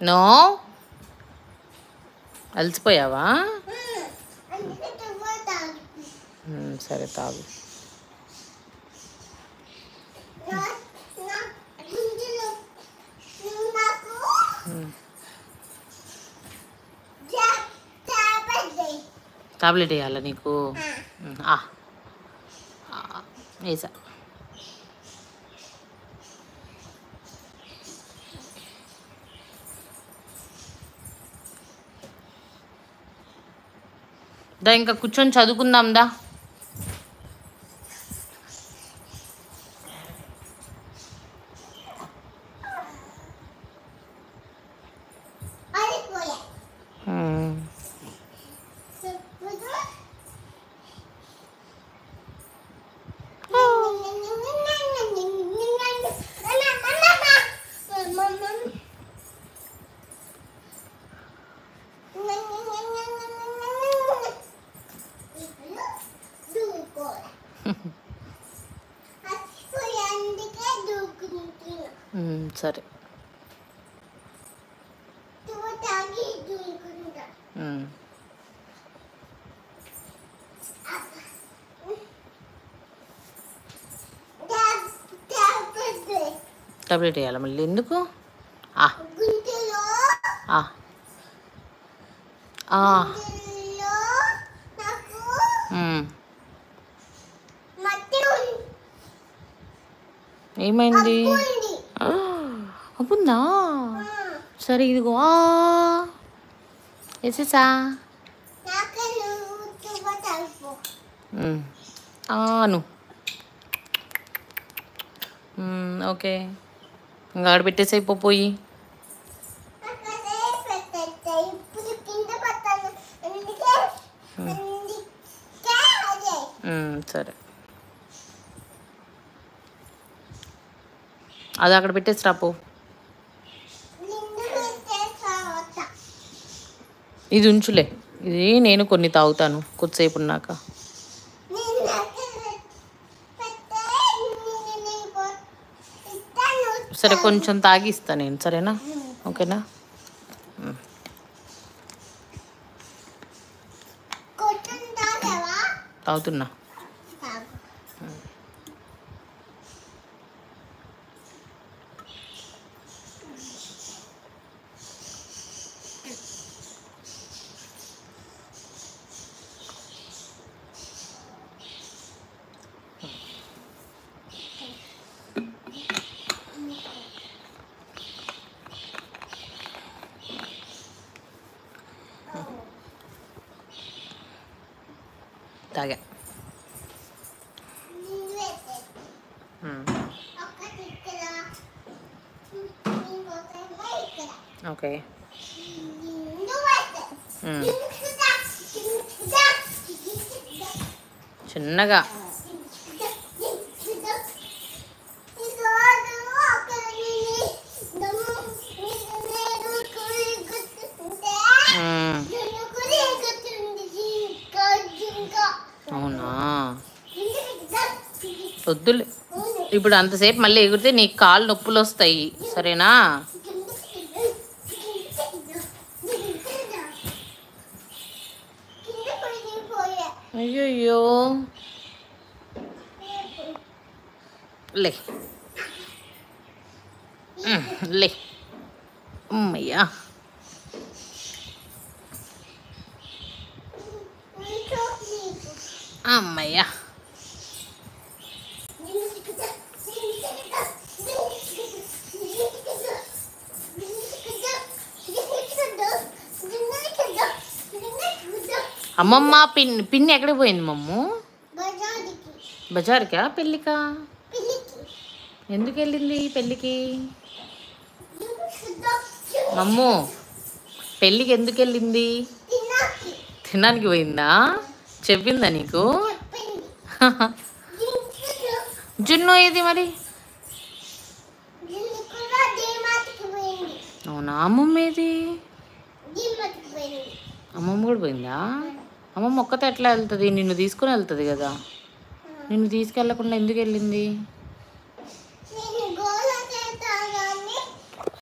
No అలసిపోయావా? సరే తాగు. Tablet వేయాలా నీకు? వేసా. దా ఇంకా కూర్చొని చదువుకుందాం దా. సరే టాబ్లెట్ వేయాలి మళ్ళీ ఎందుకు? ఏమైంది? అప్పుందా? సరే ఇదిగో వేసేసా. ఓకే ఇంకా ఆడ పెట్టేసి పోయి. సరే అది అక్కడ పెట్టేసి రాపో. ఇది ఉంచులే, ఇది నేను కొన్ని తాగుతాను కొద్దిసేపు ఉన్నాక. సరే కొంచెం తాగిస్తా నేను, సరేనా? ఓకేనా? తాగుతున్నా. తాగా. ఓకే చిన్నగా. అవునా? వద్దులే ఇప్పుడు అంతసేపు మళ్ళీ ఎగిరితే నీకు కాళ్ళు నొప్పులు వస్తాయి, సరేనా? అయ్యో లే లే అమ్మయ్యా. అమ్మయ్యా అమ్మమ్మ పిన్ని ఎక్కడికి పోయింది మమ్ము? బజార్కా పెళ్ళికా? ఎందుకు వెళ్ళింది పెళ్ళికి? మమ్ము పెళ్ళికి ఎందుకు వెళ్ళింది? తినడానికి పోయిందా? చెప్పిందా నీకు? జున్ను ఏది మరి? అవునా? అమ్మమ్మ ఏది? అమ్మమ్మ కూడా పోయిందా? అమ్మమ్మ ఒక్కతే ఎట్లా వెళ్తుంది? నిన్ను తీసుకుని వెళ్తుంది కదా. నిన్ను తీసుకెళ్ళకుండా ఎందుకు వెళ్ళింది?